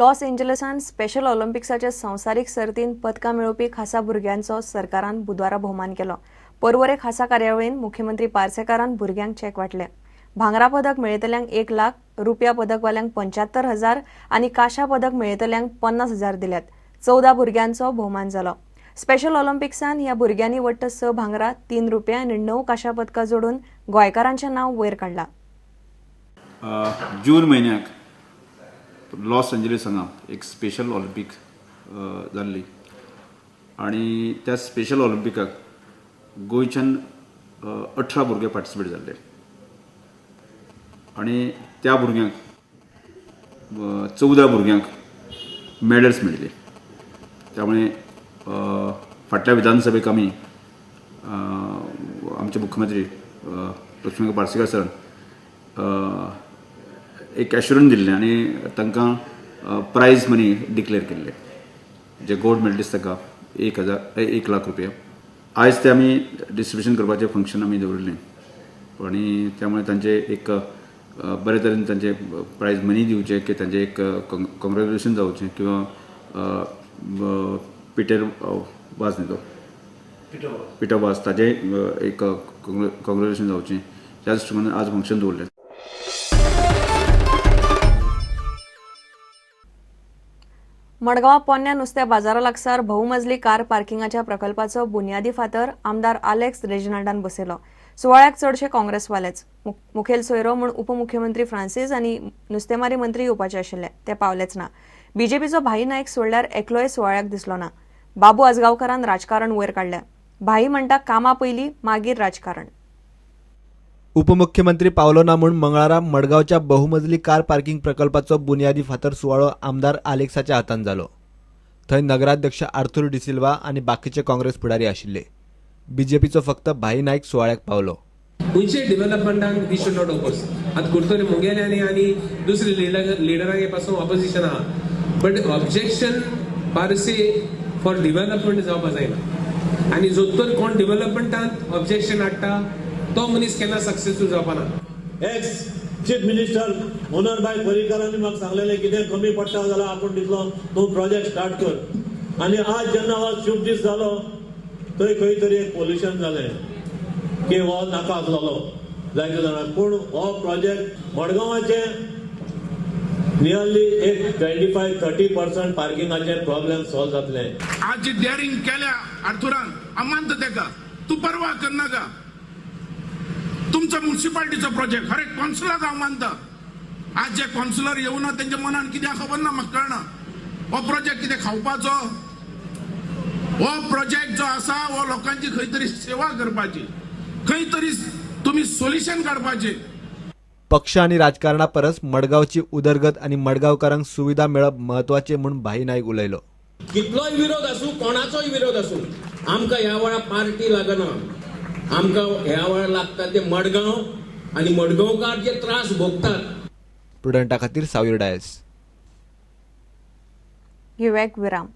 Loss एंजलसान special ऑलिम्पिक्साच्या संवसारीक सर्तीन पदकां मेळोवपी खासा भुरग्यांचो सरकारान बुधवारा भोवमान केलो. पर्वरे खासा कार्यावळीन मुख्यमंत्री पार्सेकारान भुरग्यांक चॅक वाटले. भांगरा पदक मेळयतल्यांक 1 लाख, रुपया पदकवाल्यांक 75,000 आनी काशा पदक मेळयतल्यांक 50,000 दिल्यात. 14 भुरग्यांचो भोवमान जालो. स्पेशल ऑलिम्पिक्सान ह्या भुरग्यांनी वट्ट 6 भांगरा, 3 रुपया आनी 9 काशा पदकां जोडून गोंयकारांचें नांव वयर काडलां. जून म्हयन्याक लॉस एंजलीस हांगा एक स्पेशल ऑलिम्पीक जाल्ली आनी त्या स्पेशल ऑलिम्पिकाक गोंयच्यान 18 भुरगे पार्टिसिपेट जाल्ले आनी त्या भुरग्यांक 14 भुरग्यांक मेडल्स मेळिल्ले. त्यामुळे फाटल्या विधानसभेक आमी आमचे मुख्यमंत्री लक्ष्मीकांत पार्सेकर सरान एक एश्युरन्स दिल्लें आनी तांकां प्रायज मनी डिक्लेअर केल्ले, जे गोल्ड मेडलिस्ट ताका 1 लाख रुपया. आयज ते आमी डिस्ट्रिब्युशन करपाचें फंक्शन आमी दवरिल्लें आनी त्यामुळे तांचे एक बरे तरेन तांचे प्रायज मनी दिवचे की तांचे एक कॉंग्रॅच्युलेशन जावचें किंवा पिटर वाज न्ही तो पिटर वाज ताजें एक कॉंग्रॅच्युलेशन जावचें ह्या दृश्टीकोनान आज फंक्शन दवरलें. मडगांव पोन्न्या नुस्त्या बाजारा लागसार भोवमजली कार पार्किंगाच्या प्रकल्पाचो बुन्यादी फातर आमदार आलेक्स रेजिनाल्डान बसयलो. सुवाळ्याक चडशे काँग्रेसवालेच. मुखेल सोयरो म्हूण उपमुख्यमंत्री फ्रांसीस आनी नुस्तेमारी मंत्री येवपाचे आशिल्ले, ते पावलेच ना. बीजेपीचो भाई नायक सोडल्यार एकलोय सुवाळ्याक दिसलो ना. बाबू आजगांवकारान राजकारण वयर काडलें. भाई म्हणटा कामा पयलीं मागीर राजकारण. उपमुख्यमंत्री पावलो ना म्हूण मंगळारा मडगांवच्या बहुमजली कार पार्किंग प्रकल्पाचो बुन्यादी फातर सुवाळो आमदार आलेक्साच्या हातान जालो. थंय नगराध्यक्ष आर्थूर डिसिल्वा आनी बाकीचे काँग्रेस फुडारी आशिल्ले. बीजेपीचो फक्त भाई नायक सुवाळ्याक पावलो. खंयचे डेव्हलपमेंटाक वी शुड नॉट ओपोज. आतां कुर्तोरी मुंगेल्यांनी आनी दुसरे लिडरांगे पासून ऑपोजिशन आहा, but objection parse for development जावपा जायना. आनी जोतर कोण डेव्हलपमेंटांत ऑब्जेक्शन हाडटा तो मनीस केन्ना सक्सेसफूल जावपा ना. एक्स चीफ मिनिस्टर मनोहरभाई पर्रीकारांनी म्हाका सांगलेलें कितें कमी पडटा जाल्यार आपूण दितलो, तूं प्रोजेक्ट स्टार्ट कर. आनी आज जेन्ना हो शुभ दीस जालो थंय खंय तरी एक पोल्युशन जालें की हो नाका आसलोलो जायत्या जाणांक. पूण हो प्रोजेक्ट मडगांवाचें नियरली एक 25-30% पार्किंगाचे प्रॉब्लेम सॉल्व जातले. आज जी डेअरिंग केल्या आर्थुरान अमांत तेका तू परवा करनाका. तुमचा म्युनिसिपालिटीचा प्रोजेक्ट हर एक कौन्सिलर हांव मानता. आज जे कौन्सिलर येवना त्यांच्या मनान कित्याक खबर ना म्हाका कळना. हो प्रोजेक्ट कितें खावपाचो, हो प्रोजेक्ट जो आसा हो लोकांची खंय तरी सेवा करपाची, खंय तरी तुम्ही सोल्युशन काडपाचे. पक्ष आनी राजकारणा परस मडगांवची उदरगत आनी मडगांवकारांक सुविधा मेळप महत्वाचे म्हूण भाई नायक उलयलो. कितलोय विरोध आसूं, कोणाचोय विरोध आसूं, आमकां ह्या वेळा पार्टी लागना. आमकां ह्या वेळा लागता ते मडगांव आनी मडगांवकार जे त्रास भोगतात. प्रुडंटा खातीर सावीर डायस. घेवया एक विराम.